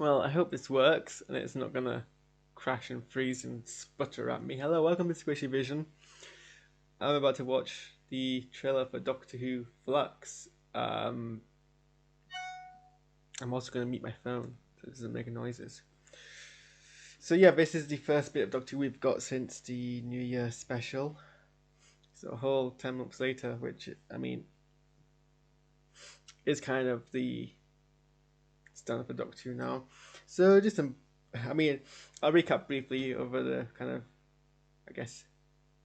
Well, I hope this works and it's not gonna crash and freeze and sputter at me. Hello, welcome to SquishiVision. I'm about to watch the trailer for Doctor Who Flux. I'm also gonna mute my phone so it doesn't make noises. So yeah, this is the first bit of Doctor Who we've got since the New Year special. So a whole 10 months later, which, I mean, is kind of the standard for Doctor Who now. So just I mean, I'll recap briefly over the kind of, I guess,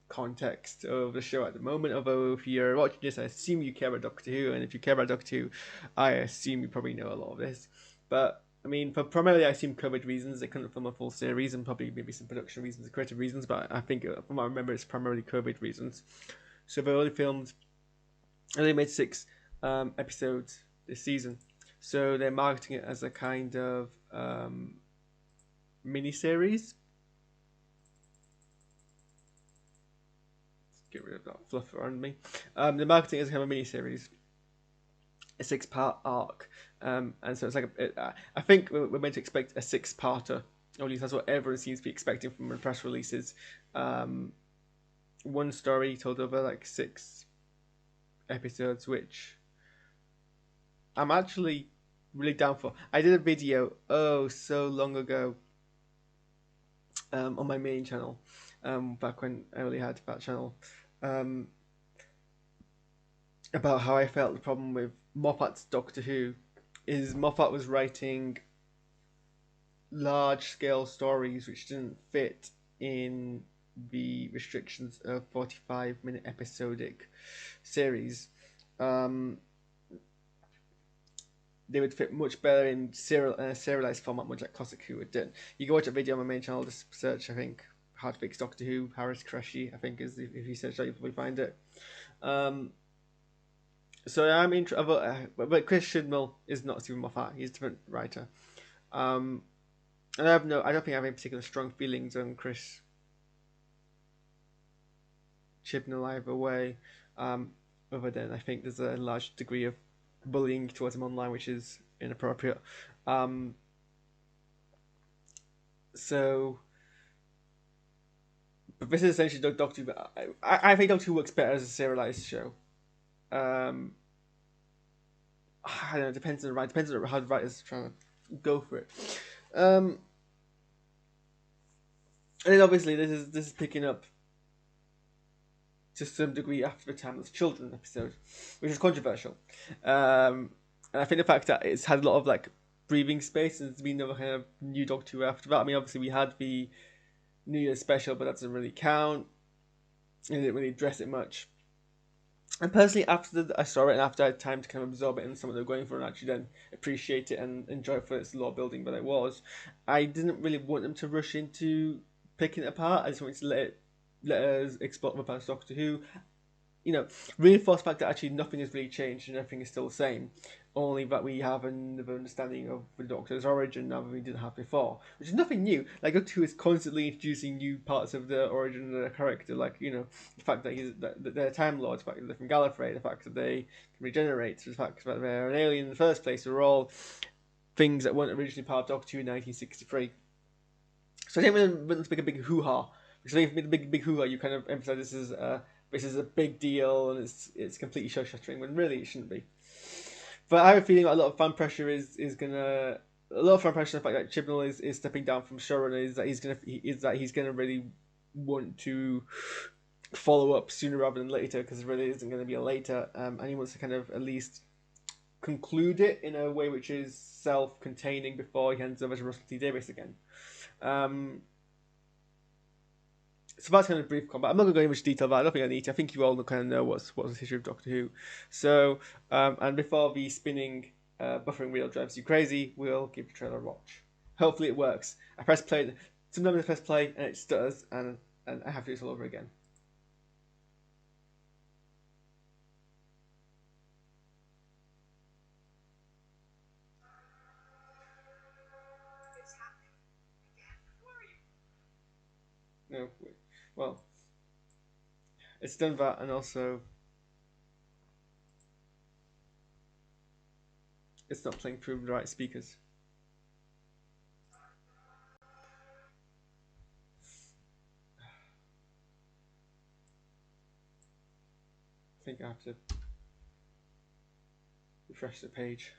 context of the show at the moment. Although if you're watching this, I assume you care about Doctor Who, and if you care about Doctor Who, I assume you probably know a lot of this. But I mean, for primarily, I assume COVID reasons. They couldn't film a full series, and probably maybe some production reasons, creative reasons. But I think, from what I remember, it's primarily COVID reasons. So they only made 6 episodes this season. So they're marketing it as a kind of mini-series. Get rid of that fluff around me. The marketing is kind of a mini-series, a 6-part arc, and so it's like I think we're meant to expect a 6-parter. Or at least that's what everyone seems to be expecting from the press releases. One story told over like 6 episodes, which I'm actually really down for. I did a video so long ago on my main channel, back when I only had that channel, about how I felt the problem with Moffat's Doctor Who is Moffat was writing large-scale stories which didn't fit in the restrictions of 45-minute episodic series. They would fit much better in serialized format, much like Classic Who would do. You can watch a video on my main channel, just search, I think, How to Fix Doctor Who, Harris Qureshi, I think, is if you search that, you'll probably find it. So I'm interested, but Chris Chibnall is not Stephen Moffat, he's a different writer. And I don't think I have any particular strong feelings on Chris Chibnall either way, other than I think there's a large degree of bullying towards him online, which is inappropriate. So, but this is essentially Doctor Who. I think Doctor Who works better as a serialized show. I don't know. Depends on how the writers are trying to go for it. And then obviously this is picking up to some degree after the Timeless Children episode, which is controversial. And I think the fact that it's had a lot of like breathing space and there's been no kind of new Doctor Who after that. I mean, obviously we had the New Year's special, but that doesn't really count. It didn't really address it much. And personally, after I saw it and after I had time to kind of absorb it and some of they're going for and actually then appreciate it and enjoy it for its lore building that it was, I didn't really want them to rush into picking it apart. I just wanted to let us explore the past Doctor Who. You know, reinforce the fact that actually nothing has really changed and everything is still the same. Only that we have another understanding of the Doctor's origin now that we didn't have before, which is nothing new. Like Doctor Who is constantly introducing new parts of the origin of their character, like the fact that they're Time Lords, the fact that they're from Gallifrey, the fact that they can regenerate, the fact that they're an alien in the first place. Are all things that weren't originally part of Doctor Who in 1963. So I didn't really want to make a big hoo-ha, because I think if you make a big hoo-ha, you kind of emphasize this is a big deal and it's completely show-shattering, when really it shouldn't be. But I have a feeling that a lot of fan pressure is gonna the fact that Chibnall is stepping down from showrunner is that he's gonna really want to follow up sooner rather than later, because there really isn't going to be a later, and he wants to kind of at least conclude it in a way which is self-containing before he hands over to Russell T Davies again. So that's kind of brief combat. I'm not going to go into much detail, but I don't think I need to. I think you all kind of know what's the history of Doctor Who. So, and before the spinning buffering wheel drives you crazy, we'll give the trailer a watch. Hopefully it works. I press play. Sometimes I press play and it stutters, and I have to do this all over again. No, well, it's done that, and also it's not playing through the right speakers. think I have to refresh the page.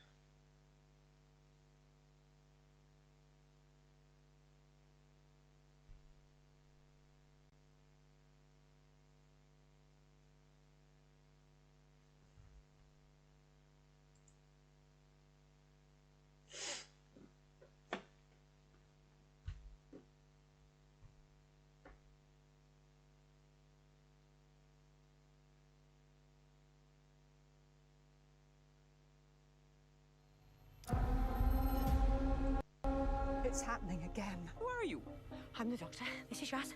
It's happening again. Who are you? I'm the doctor. This is Raz.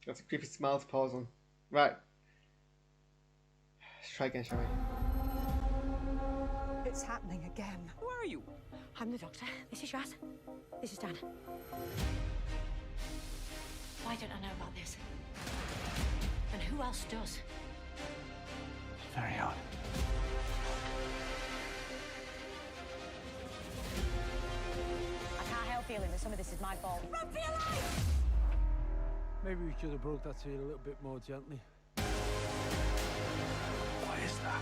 Got a creepy smile to pause on. Right. Let's try again, shall we? It's happening again. Who are you? I'm the doctor. This is Raz. This is Dan. Why don't I know about this? And who else does? Very odd. I can't help feeling that some of this is my fault. Run for your life! Maybe we should have broke that seal a little bit more gently. What is that?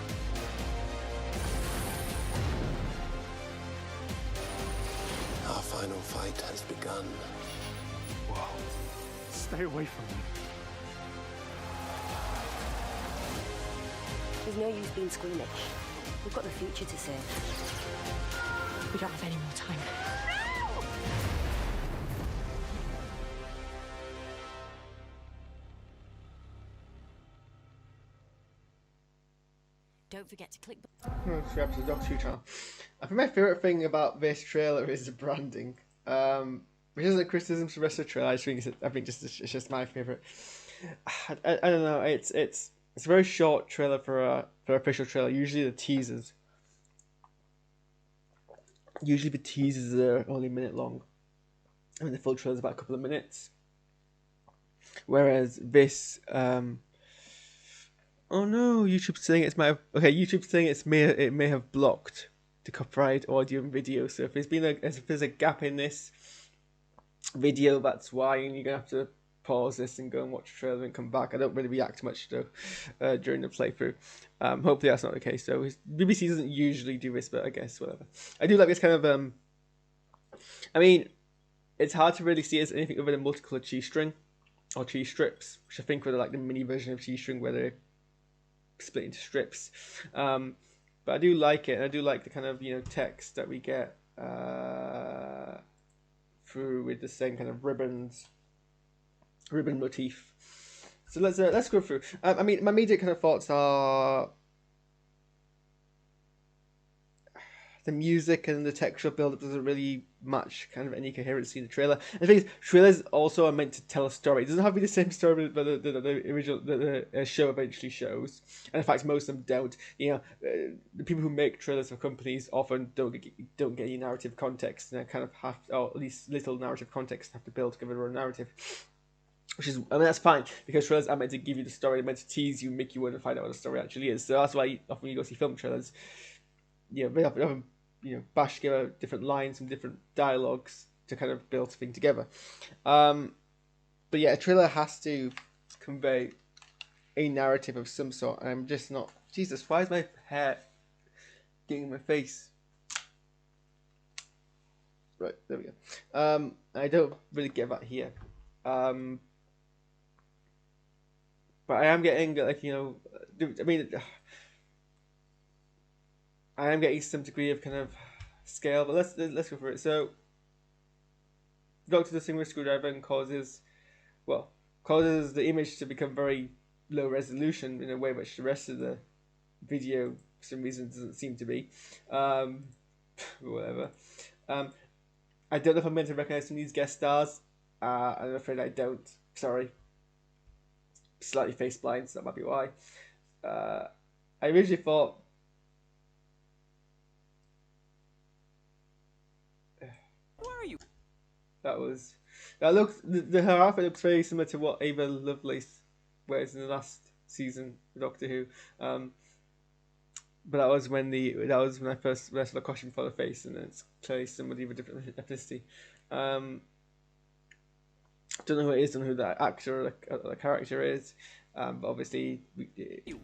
Our final fight has begun. Whoa. Stay away from me. There's no use being squeamish. We've got the future to save. We don't have any more time. Don't forget to click. Three episodes of Doctor Who channel. I think my favourite thing about this trailer is the branding. Which isn't a criticism to the rest of the trailer. I think it's just my favourite. I don't know. It's a very short trailer for an official trailer. Usually the teasers are only a minute long. I mean, the full trailer is about a couple of minutes. Whereas this, oh no, YouTube's saying YouTube's saying it may have blocked the copyright audio and video. So if there's a gap in this video, that's why, and you're gonna have to pause this and go and watch the trailer and come back. I don't really react much though during the playthrough. Hopefully that's not the case. So BBC doesn't usually do this, but I guess whatever. I do like this kind of I mean, it's hard to really see it as anything other than multicolored cheese string or cheese strips, which I think were like the mini version of cheese string where they're split into strips. But I do like it, and I do like the kind of text that we get through with the same kind of ribbon motif. So let's go through. I mean, my immediate kind of thoughts are the music and the textual build-up doesn't really match kind of any coherency in the trailer. And the thing is, trailers also are meant to tell a story. It doesn't have to be the same story that the original the show eventually shows. And in fact, most of them don't. The people who make trailers for companies often don't get any narrative context, and kind of have, or at least little narrative context, have to build together their own narrative. Which is, I mean, that's fine, because trailers are meant to give you the story, they're meant to tease you, make you want to find out what the story actually is. So that's why often you go see film trailers, they often bash together different lines and different dialogues to kind of build something together. But yeah, a trailer has to convey a narrative of some sort, and I'm just not... Jesus, why is my hair getting in my face? Right, there we go. I don't really get that here. But I am getting, I mean, I am getting some degree of kind of scale, but let's go for it. So, Doctor the Singer Screwdriver and causes the image to become very low resolution in a way which the rest of the video, for some reason, doesn't seem to be. Whatever. I don't know if I'm meant to recognize some of these guest stars. I'm afraid I don't. Sorry. Slightly face blind, so that might be why. I originally thought... Who are you? Her outfit looks very similar to what Ava Lovelace wears in the last season of Doctor Who. But that was when I first saw the costume for the face, and it's clearly somebody with a different ethnicity. Don't know who it is, don't know who that actor or the character is, but obviously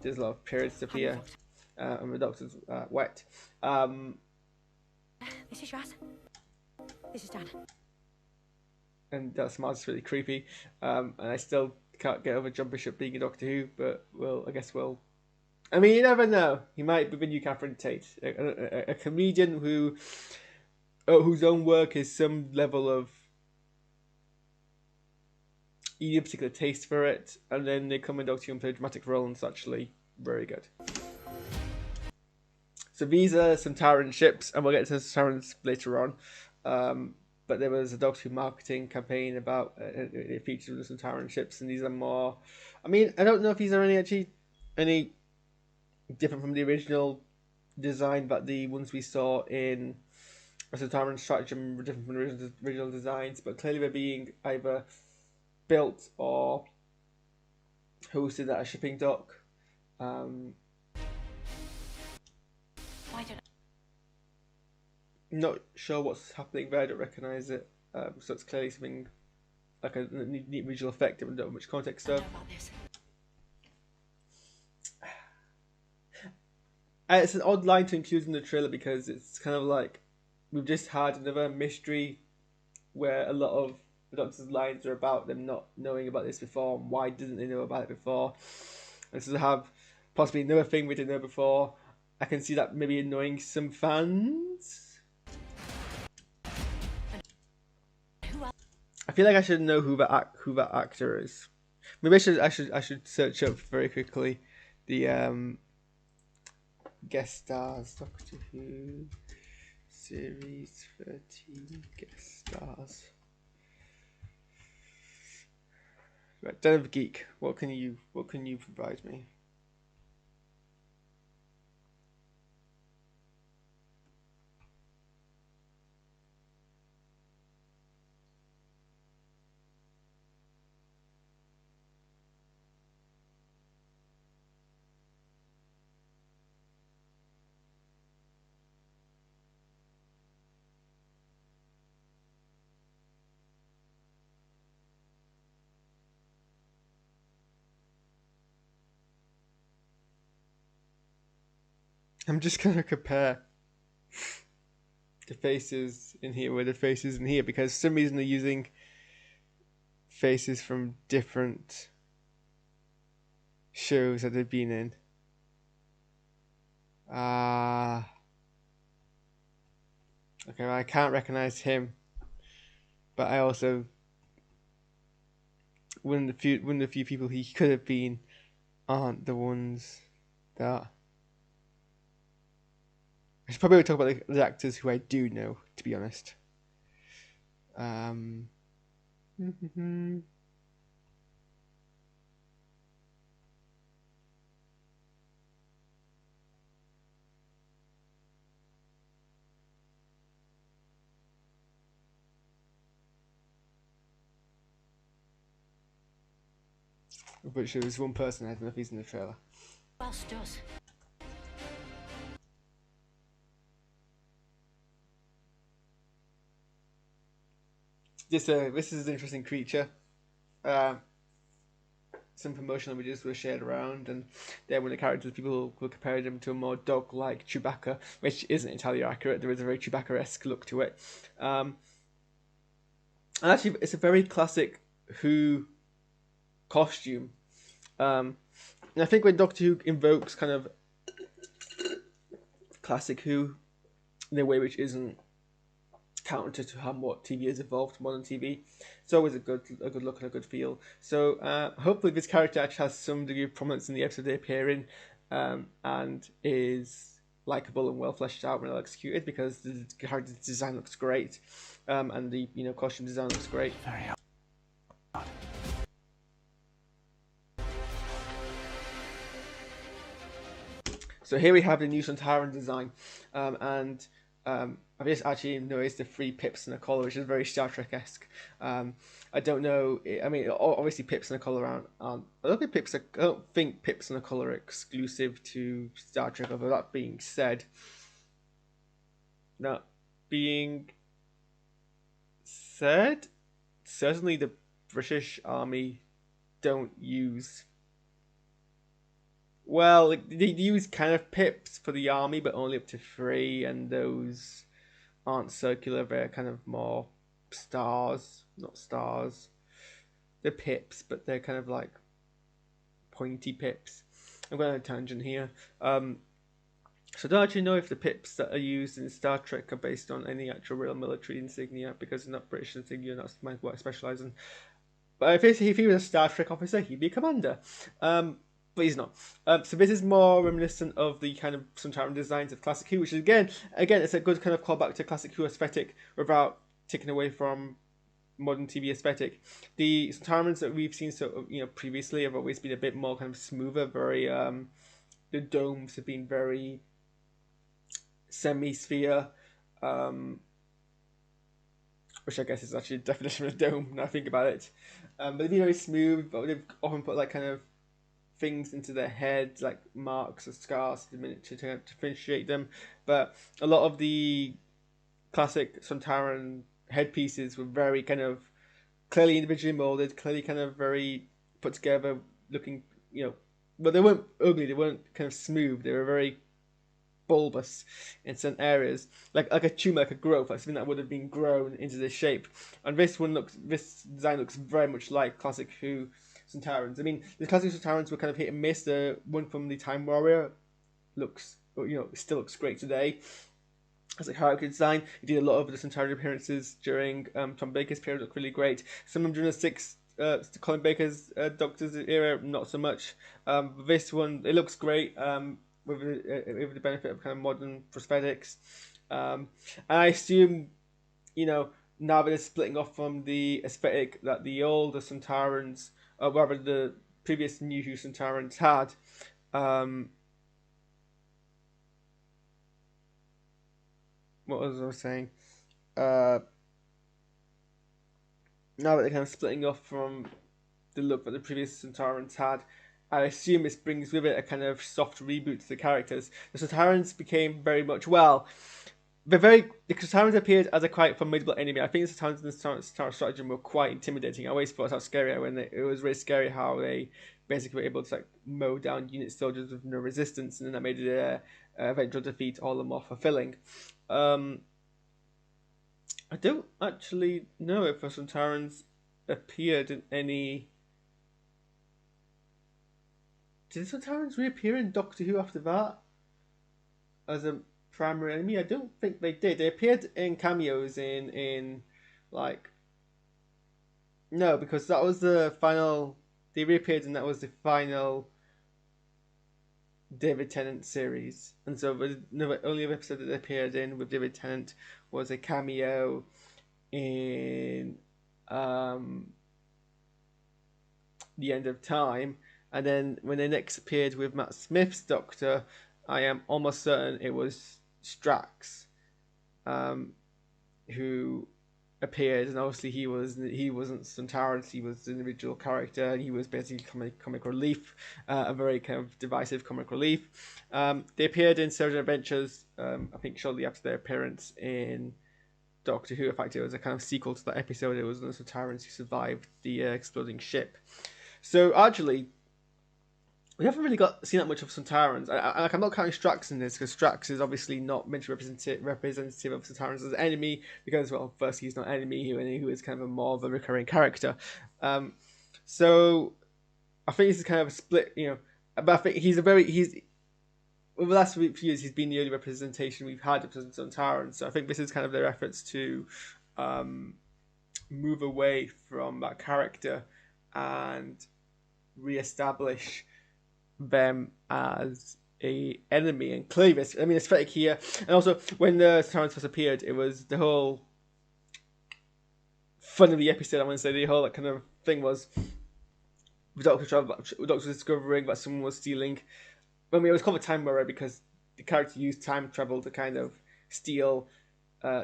there's a lot of period stuff here, and the Doctor's wet. This is Raz. This is Dan. And that smile's really creepy, and I still can't get over John Bishop being a Doctor Who, but I guess we'll. I mean, you never know. He might be the new Catherine Tate, a comedian whose own work is some level of a particular taste for it, and then they come in Doctor Who and play a dramatic role, and it's actually very good. So these are some Taran ships, and we'll get to Tarans later on. But there was a Doctor Who marketing campaign about it featured some Taran ships, and these are more. I mean, I don't know if these are any different from the original design, but the ones we saw in Taran Stratagem were different from the original designs. But clearly, they're being either built or hosted at a shipping dock. Why don't Not sure what's happening there. I don't recognise it. So it's clearly something like a neat visual effect. I don't know much context I of. know about this? It's an odd line to include in the trailer because it's kind of like we've just had another mystery where a lot of the Doctor's lines are about them not knowing about this before, and why didn't they know about it before? And so to have possibly another thing we didn't know before, I can see that maybe annoying some fans. I feel like I should know who that actor is. Maybe I should search up very quickly the guest stars, Doctor Who series 13 guest stars. Right, Den of Geek. What can you provide me? I'm just gonna compare the faces in here with the faces in here because for some reason they're using faces from different shows that they've been in. Okay, well, I can't recognize him, but I also one of the few people he could have been aren't the ones that. I should probably talk about the actors who I do know, to be honest. Which there was one person, I don't know if he's in the trailer. Who else does? This is an interesting creature. Some promotional images were shared around, and then when the characters, people were comparing them to a more dog-like Chewbacca, which isn't entirely accurate. There is a very Chewbacca-esque look to it. And actually, it's a very classic Who costume. And I think when Doctor Who invokes kind of classic Who in a way which isn't counter to how what TV has evolved, modern TV, it's always a good look and a good feel. So hopefully this character actually has some degree of prominence in the episode they appear in, and is likable and well fleshed out and well executed because the character design looks great, and the costume design looks great. Very hard. So here we have the new Sontaran design, and I've just actually noticed the 3 pips and a collar, which is very Star Trek-esque. I don't know. I mean, obviously pips and a collar aren't. I don't think pips and a collar are exclusive to Star Trek. Although that being said, certainly the British Army don't use. Well, like, they use kind of pips for the army, but only up to 3, and those aren't circular. They're kind of more stars, not stars. They're pips, but they're kind of like pointy pips. I'm going on a tangent here. So I don't actually know if the pips that are used in Star Trek are based on any actual real military insignia, because they're not British insignia, and that's what I specialise in. But if he was a Star Trek officer, he'd be a commander. But he's not. So this is more reminiscent of the kind of Sontaran designs of Classic Who, which is again, it's a good kind of callback to Classic Who aesthetic without taking away from modern TV aesthetic. The Sontarans that we've seen previously have always been a bit more kind of smoother, very the domes have been very semi-sphere, which I guess is actually a definition of a dome when I think about it. But they've been very smooth, but they've often put like kind of things into their heads, like marks or scars to differentiate them. But a lot of the classic Sontaran headpieces were very kind of clearly individually molded, clearly kind of very put together, looking, but they weren't ugly, they weren't kind of smooth, they were very bulbous in certain areas, like a tumor, like a growth, like something that would have been grown into this shape. And this design looks very much like Classic Who Sontarans. I mean, the Classic Sontarans were kind of hit and miss. The one from the Time Warrior still looks great today as a character design. He did a lot of the Sontaran appearances during Tom Baker's period, look really great. Some of them during the Colin Baker's Doctor's era, not so much. This one, it looks great. With the benefit of kind of modern prosthetics, and I assume, now that they're splitting off from the aesthetic that the older Sontarans, or rather the previous New Who Sontarans had, what was I saying? Now that they're kind of splitting off from the look that the previous Sontarans had, I assume this brings with it a kind of soft reboot to the characters. The Sontarans became very much, the Sontarans appeared as a quite formidable enemy. I think the Sontarans and the Sontaran stratagem were quite intimidating. I always thought how scary it was really scary how they basically were able to like mow down unit soldiers with no resistance, and then that made it eventual defeat all the more fulfilling. I don't actually know if the Sontarans appeared in any. Did the Sontarans reappear in Doctor Who after that as a primary enemy? I don't think they did. They appeared in cameos in no, because that was the final. They reappeared and that was the final David Tennant series, and so the only other episode that they appeared in with David Tennant was a cameo in The End of Time. And then when they next appeared with Matt Smith's Doctor, I am almost certain it was Strax, who appeared, and obviously he wasn't Sontarans, he was an individual character, and he was basically comic relief, a very kind of divisive comic relief. They appeared in Surgeon Adventures, I think shortly after their appearance in Doctor Who. In fact, it was a kind of sequel to that episode. It was the Sontarans who survived the exploding ship. So actually, we haven't really seen that much of Sontarans. I'm not counting Strax in this, because Strax is obviously not meant to be representative of Sontarans as an enemy, because, well, first, he's not an enemy, who is kind of more of a recurring character. So I think this is kind of a split, but I think over the last few years, he's been the only representation we've had of Sontarans. So I think this is kind of their efforts to move away from that character and re-establish them as a enemy. And clearly this, aesthetic here, and also when the Sontarans first appeared, it was the whole fun of the episode. I want to say the whole kind of thing was the Doctor discovering that someone was stealing. It was called a time warrior because the character used time travel to kind of steal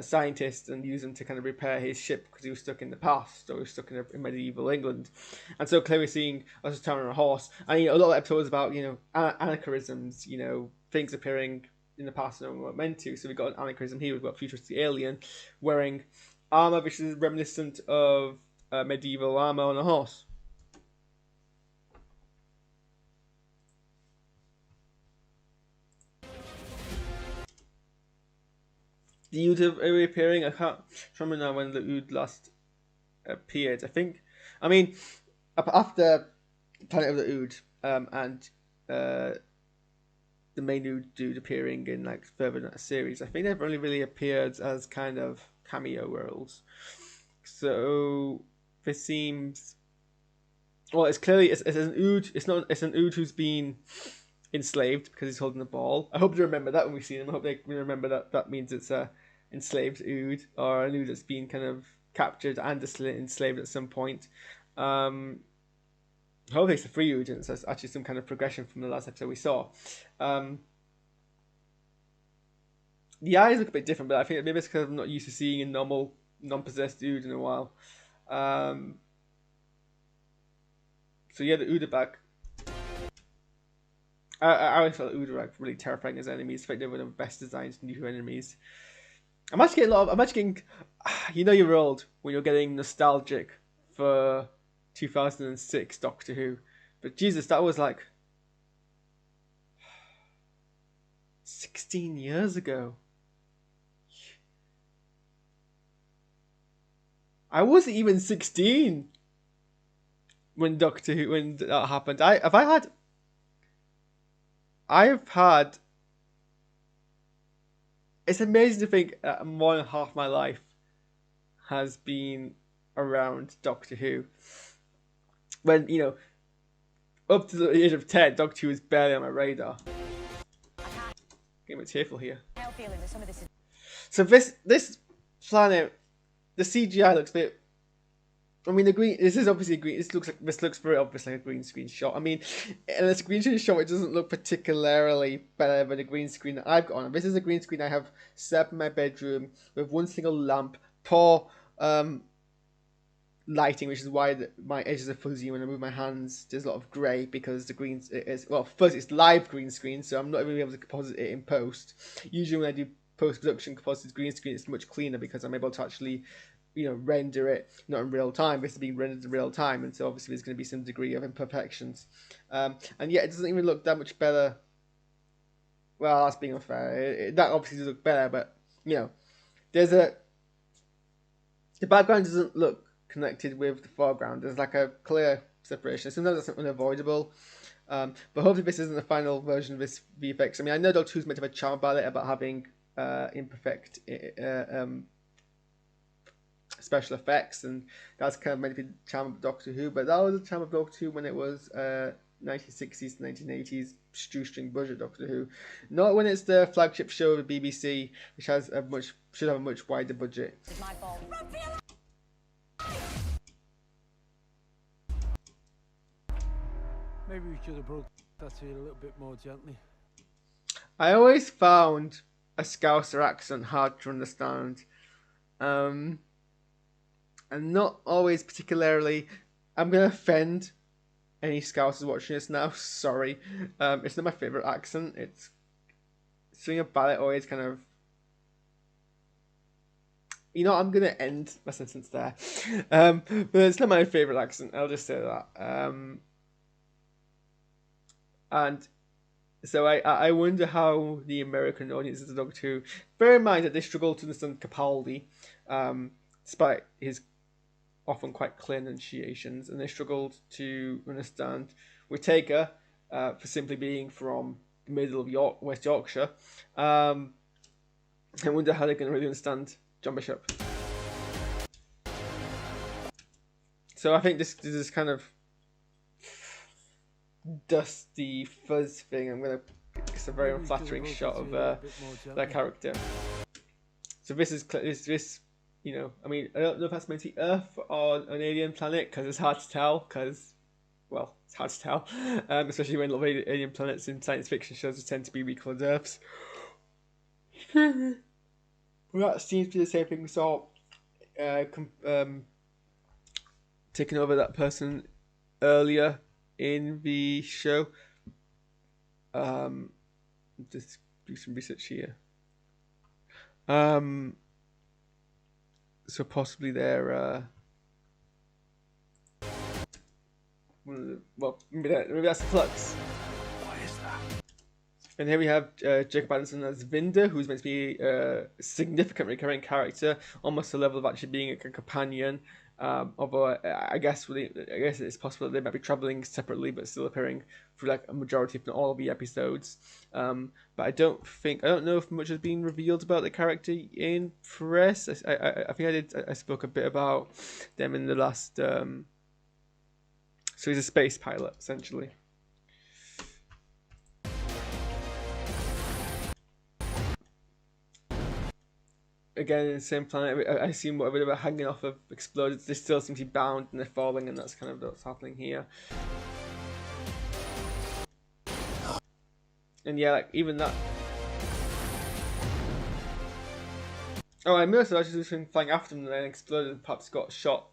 scientists and use them to kind of repair his ship, because he was stuck in the past, or he was stuck in medieval England. And so clearly seeing us Sontaran on a horse, and a lot of episodes about anachronisms, things appearing in the past and weren't meant to. So we've got an anachronism here. We've got a futuristic alien wearing armor, which is reminiscent of medieval armor on a horse. The Ood are reappearing. I can't remember now when the Ood last appeared. I mean, after Planet of the Ood and the main Ood dude appearing in like further in that series, I think they've only really appeared as kind of cameo roles. So this seems, well, it's clearly it's an Ood. It's an Ood who's been enslaved because he's holding the ball. I hope they remember that when we see them. I hope they remember that means it's a enslaved Ood, or an Ood that's been kind of captured and enslaved at some point. Hopefully it's a free Ood, and it's actually some kind of progression from the last episode we saw. The eyes look a bit different, but I think maybe it's because I'm not used to seeing a normal non-possessed Ood in a while. So yeah, the Ood are back. I always felt Ood were like really terrifying as enemies. I think they were the best designed new enemies. I'm actually getting, you know, you're old when you're getting nostalgic for 2006 Doctor Who, but Jesus, that was like 16 years ago. I wasn't even 16 when Doctor Who, when that happened. I've had. It's amazing to think more than half my life has been around Doctor Who. When, you know, up to the age of 10, Doctor Who was barely on my radar. Getting a bit tearful here. So this planet, the CGI looks a bit. I mean, this is obviously a green. This looks very obviously like a green screen shot. I mean, unless a green screen shot, it doesn't look particularly better than the green screen that I've got on. This is a green screen I have set up in my bedroom with one single lamp, poor lighting, which is why my edges are fuzzy when I move my hands. There's a lot of grey because the green is, well, first it's live green screen, so I'm not even able to composite it in post. Usually when I do post-production composite green screen, it's much cleaner because I'm able to actually, you know, render it not in real time. This is being rendered in real time, and so obviously there's going to be some degree of imperfections. And yet it doesn't even look that much better. Well, that's being unfair. That obviously does look better, but you know, the background doesn't look connected with the foreground. There's like a clear separation. Sometimes that's unavoidable. But hopefully this isn't the final version of this VFX. I mean, I know Doctor Who's meant to have a charm about it, about having imperfect special effects, and that's kind of meant to be the charm of Doctor Who, but that was the charm of Doctor Who when it was 1960s to 1980s shoestring budget Doctor Who, not when it's the flagship show of the BBC, which should have a much wider budget. Maybe we should have broke that to you a little bit more gently. I always found a Scouser accent hard to understand. And not always particularly. I'm going to offend any Scousers watching this now. Sorry. It's not my favourite accent. It's something about it always kind of. You know, I'm going to end my sentence there. But it's not my favourite accent. I'll just say that. And so I wonder how the American audience is Doctor Who. Bear in mind that they struggle to understand Capaldi, despite his often quite clear enunciations, and they struggled to understand Whitaker for simply being from the middle of West Yorkshire. I wonder how they're going to really understand John Bishop. So I think this is kind of dusty fuzz thing. It's a very unflattering shot of that character. So this, you know, I mean, I don't know if that's meant to be Earth or an alien planet, because it's hard to tell, well, it's hard to tell, especially when a lot of alien planets in science fiction shows tend to be recolored Earths. That seems to be the same thing we saw taking over that person earlier in the show. Just do some research here. So possibly they're well, maybe that's Flux. What is that? And here we have Jacob Addison as Vinda, who's meant to be a significant recurring character, almost to the level of actually being a companion. Although I guess it's possible that they might be traveling separately, but still appearing for like a majority, if not all, of the episodes. But I don't know if much has been revealed about the character in press. I think I spoke a bit about them in the last. So he's a space pilot, essentially. Again, in the same planet, I assume whatever they were hanging off of exploded. They still seem to be bound and they're falling, and that's kind of what's happening here. And yeah, like even that. Oh, I noticed that actually was flying after them and then exploded and perhaps got shot.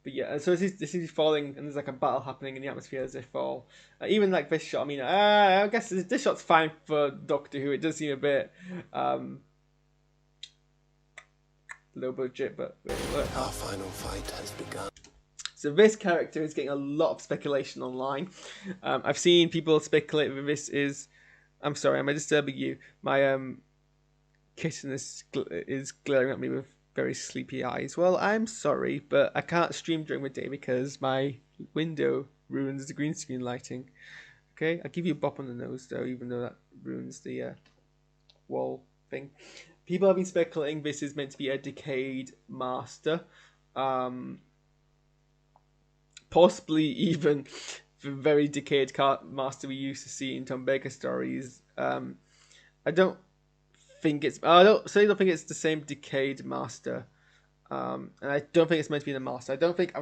But yeah, so this is falling, and there's like a battle happening in the atmosphere as they fall. Even like this shot, I mean, I guess this shot's fine for Doctor Who. It does seem a bit low budget, but Our final fight has begun. So this character is getting a lot of speculation online. I've seen people speculate that this is. I'm sorry, am I disturbing you? My kitten is glaring at me with very sleepy eyes. Well, I'm sorry, but I can't stream during the day because my window ruins the green screen lighting. Okay, I'll give you a bop on the nose though, even though that ruins the wall thing. People have been speculating this is meant to be a decayed master. Possibly even the very decayed master we used to see in Tom Baker stories. I don't think it's the same decayed master, and I don't think it's meant to be the master. I don't think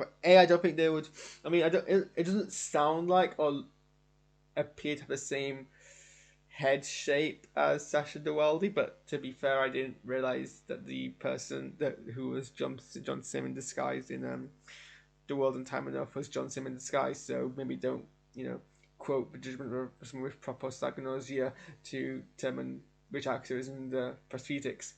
they would. I mean, it doesn't sound like or appear to have the same head shape as Sasha Dewaldi. But to be fair, I didn't realize that the person who was John Sim in disguise in The World and Time Enough was John Sim in disguise. So maybe don't quote the judgment of someone with proper psychnosia to determine which actor is in the prosthetics.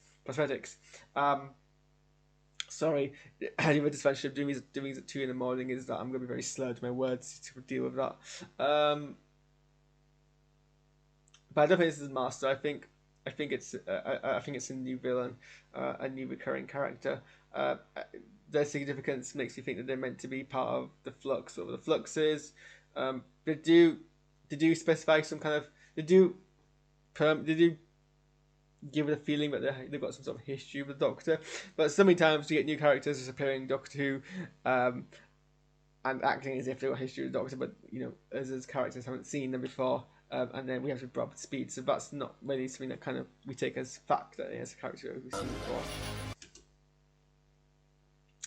Sorry, having a dispensation doing these at 2 a.m. is that I'm going to be very slurred to my words to deal with that. But I don't think this is Master. I think it's a new villain, a new recurring character. Their significance makes me think that they're meant to be part of the Flux or the Fluxes. They do specify some kind of they do give it a feeling that they've got some sort of history with the Doctor. But so many times you get new characters disappearing Doctor Who, and acting as if they've got a history with the Doctor, but as characters haven't seen them before, and then we have to brought up to speed. So that's not really something that kind of we take as fact that it has a character we've seen before.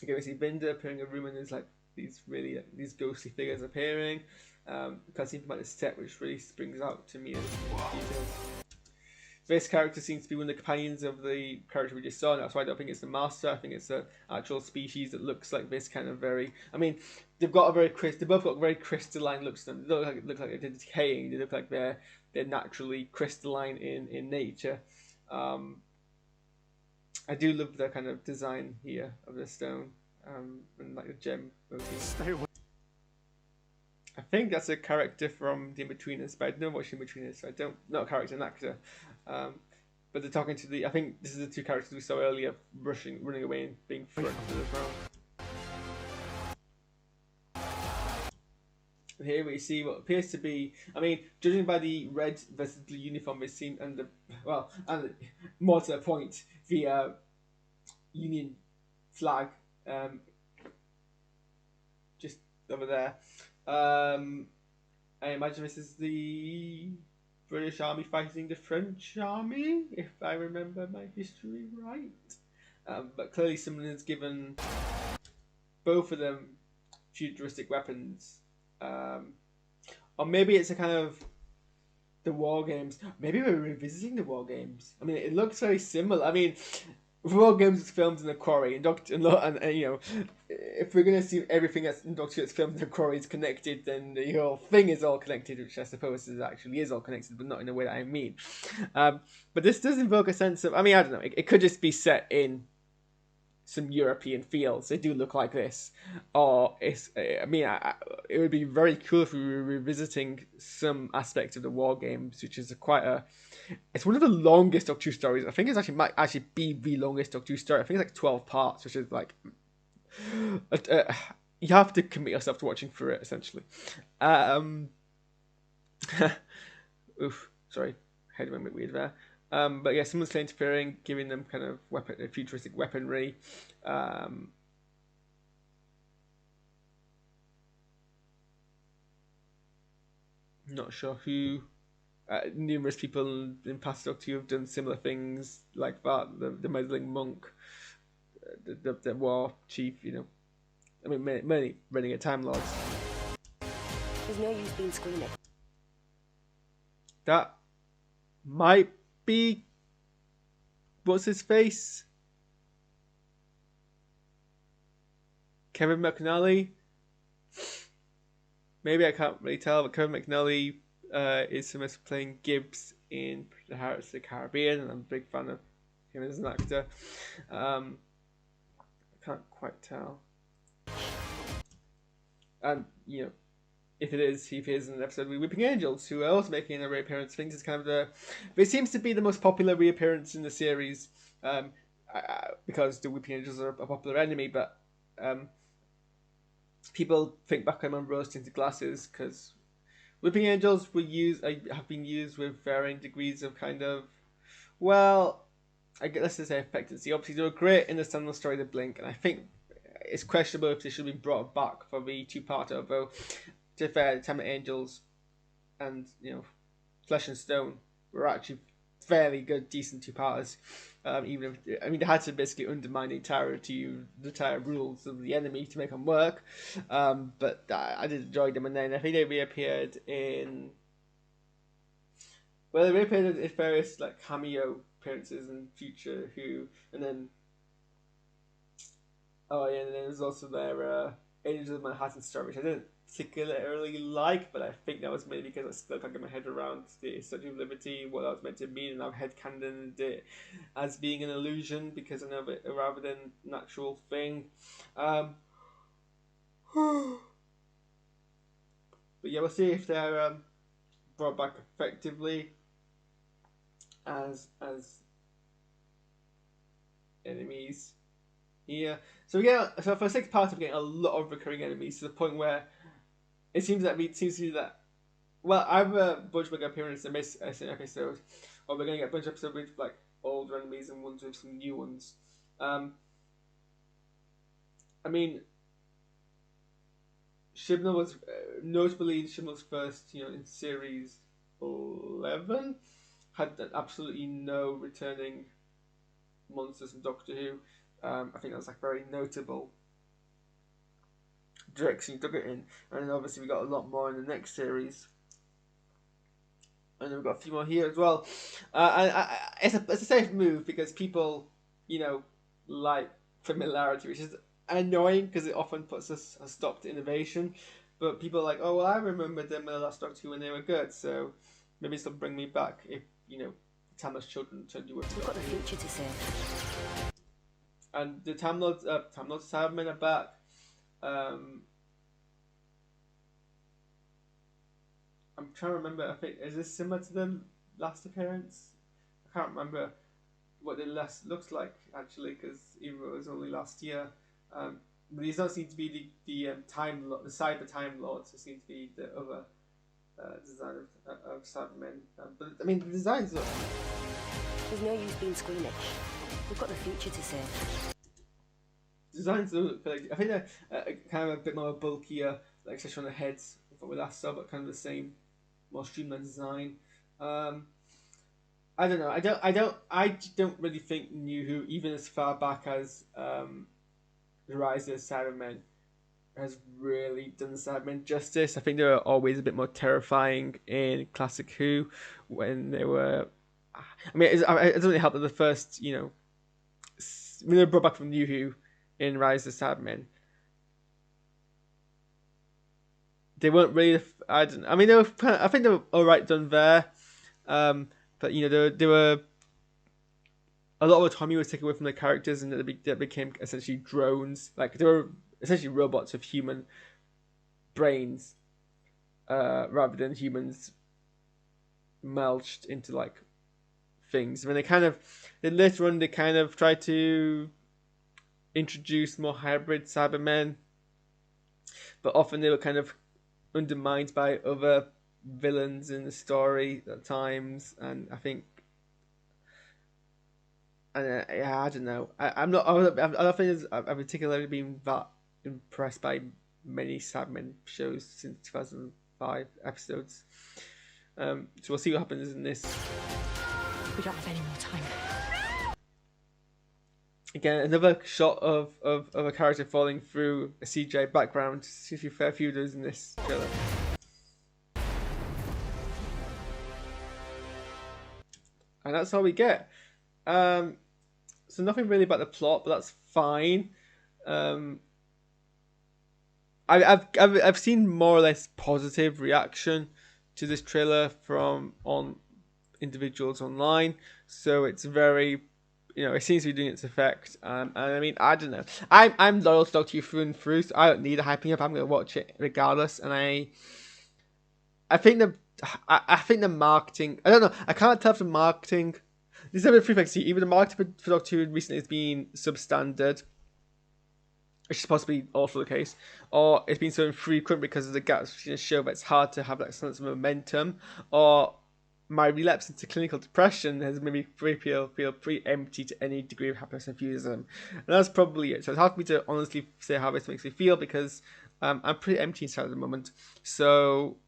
Okay, we see Vinda appearing in a room, and there's like these ghostly figures appearing. Can't seem to find a set which really springs out to me as details. This character seems to be one of the companions of the character we just saw, and that's why I don't think it's the Master. I think it's an actual species that looks like this kind of very. I mean, they both got very crystalline looks to them. They look like they're decaying. They look like they're naturally crystalline in nature. I do love the kind of design here of the stone, and like the gem motif. Stay away. I think that's a character from The In-Betweeners, but I don't know what In-Betweeners, so not a character, an actor. But they're talking to I think this is the two characters we saw earlier, running away and being thrown to the throne. And here we see what appears to be, I mean, judging by the red versus blue uniform, it seems, and more to the point, the Union flag, just over there. I imagine this is the British Army fighting the French Army, if I remember my history right. But clearly someone has given both of them futuristic weapons. Or maybe it's a kind of the War Games. Maybe we're revisiting the War Games. I mean, it looks very similar. I mean, War Games was filmed in the quarry, and if we're going to see everything that's in Doctor Who that's filmed in the quarry is connected, then the whole thing is all connected, which I suppose actually is all connected, but not in the way that I mean. But this does invoke a sense of, I mean, I don't know, it could just be set in some European feels. They do look like this, or I mean, it would be very cool if we were revisiting some aspect of the War Games, which is it's one of the longest Doctor Who stories. I think it might actually be the longest Doctor Who story. I think it's like 12 parts, which is like you have to commit yourself to watching through it essentially. Oof, sorry, head went a bit weird there. But yeah, someone's interfering, giving them kind of futuristic weaponry. Not sure who. Numerous people in past Doctor Who have done similar things like that. The meddling monk, the war chief. You know, I mean, many running at Time Lords. There's no use being squeamish. That might be what's his face? Kevin McNally? Maybe, I can't really tell, but Kevin McNally is famous for playing Gibbs in The Pirates of the Caribbean, and I'm a big fan of him as an actor. I can't quite tell. And, you know, if it is, he appears in an episode with Weeping Angels, who are also making a reappearance. I think it's kind of it seems to be the most popular reappearance in the series, because the Weeping Angels are a popular enemy, but people think back on rose-tinted glasses, because Weeping Angels have been used with varying degrees of kind of, well, I guess let's just say effectiveness. Obviously, they were great in the standalone story The Blink, and I think it's questionable if they should have been brought back for the two-parter, although to be fair, Time of Angels and, you know, Flesh and Stone were actually fairly good, decent two-parters. Even if, I mean, they had to basically undermine the entire rules of the enemy to make them work. But I did enjoy them, and then I think they reappeared in. Well, they reappeared in various like cameo appearances in Future Who, and then. Oh yeah, and then there's also their Angels of Manhattan story, which I didn't particularly like, but I think that was maybe because I still can't get my head around the Statue of Liberty, what that was meant to mean, and I've headcanoned it as being an illusion because I know it rather than an actual thing. But yeah, we'll see if they're brought back effectively as enemies here. So for the sixth part, we're getting a lot of recurring enemies to the point where it seems to be that well, either a bunch of appearances in this episode, or we're going to get a bunch of episodes with like older enemies and ones with some new ones. I mean, Chibnall was notably in Chibnall's first, in series 11, had absolutely no returning monsters from Doctor Who. I think that was like very notable direction he took it in, and then obviously we got a lot more in the next series, and then we've got a few more here as well. It's a safe move because people, like familiarity, which is annoying because it often puts us a stop to innovation. But people are like, oh well, I remember them in the last Doctor Who when they were good, so maybe it's will bring me back if Tamla's children turned you up. We've got the future to save. And the Time Lords Cybermen are back. I'm trying to remember. I think is this similar to the last appearance? I can't remember what the last looks like actually, because even though it was only last year. But these don't seem to be the Cyber Time Lords. It seems to be the other design of Cybermen. But I mean, the designs look. There's no use being squeamish. We've got the future to save. Designs look. I think they're kind of a bit more bulkier, like especially on the heads of what we last saw, but kind of the same, more streamlined design. I don't know. I don't really think New Who, even as far back as the Rise of the Cybermen, has really done the Cybermen justice. I think they were always a bit more terrifying in Classic Who when they were. I mean, it doesn't really help that the first, when they were brought back from New Who in Rise of the Cybermen, they weren't really. I mean, they were. I think they were all right done there, but they were a lot of autonomy was taken away from the characters, and that became essentially drones. Like they were essentially robots with human brains, rather than humans melted into like things. I mean, later on they kind of tried to introduce more hybrid Cybermen, but often they were kind of undermined by other villains in the story at times, and I think. And I don't know. I don't think I've particularly been that impressed by many Cybermen shows since 2005 episodes. So we'll see what happens in this. We don't have any more time. Again, another shot of a character falling through a CGI background. Seems to be a fair few of those in this trailer. And that's all we get. So nothing really about the plot, but that's fine. I've seen more or less positive reaction to this trailer from individuals online, so it's very, it seems to be doing its effect. And I mean, I don't know. I'm loyal to Doctor Who through and through, so I don't need a hyping up. I'm gonna watch it regardless. And I think the marketing. I don't know. I can't tell if the marketing. There's never a prefix. Either the marketing for Doctor Who recently has been substandard, which is possibly also the case, or it's been so infrequent because of the gaps in the show that it's hard to have that sense of momentum, or my relapse into clinical depression has made me feel pretty empty to any degree of happiness and enthusiasm. And that's probably it. So it's hard for me to honestly say how this makes me feel because I'm pretty empty inside at the moment. So,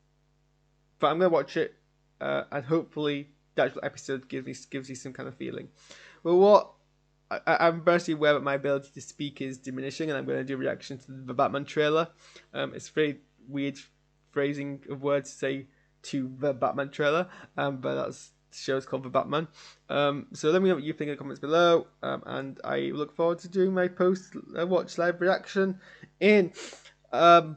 but I'm going to watch it and hopefully the actual episode gives you some kind of feeling. Well, I'm personally aware that my ability to speak is diminishing, and I'm going to do a reaction to the Batman trailer. It's a very weird phrasing of words to say to the Batman trailer, but that's the show's called The Batman. So let me know what you think in the comments below, and I look forward to doing my post-watch live reaction in, I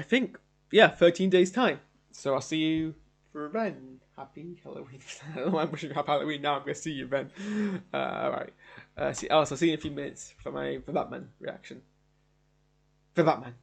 think, 13 days time. So I'll see you for then. Happy Halloween. I don't know why I'm wishing happy Halloween now. I'm going to see you then. Alright. I'll see you in a few minutes for my The Batman reaction. The Batman.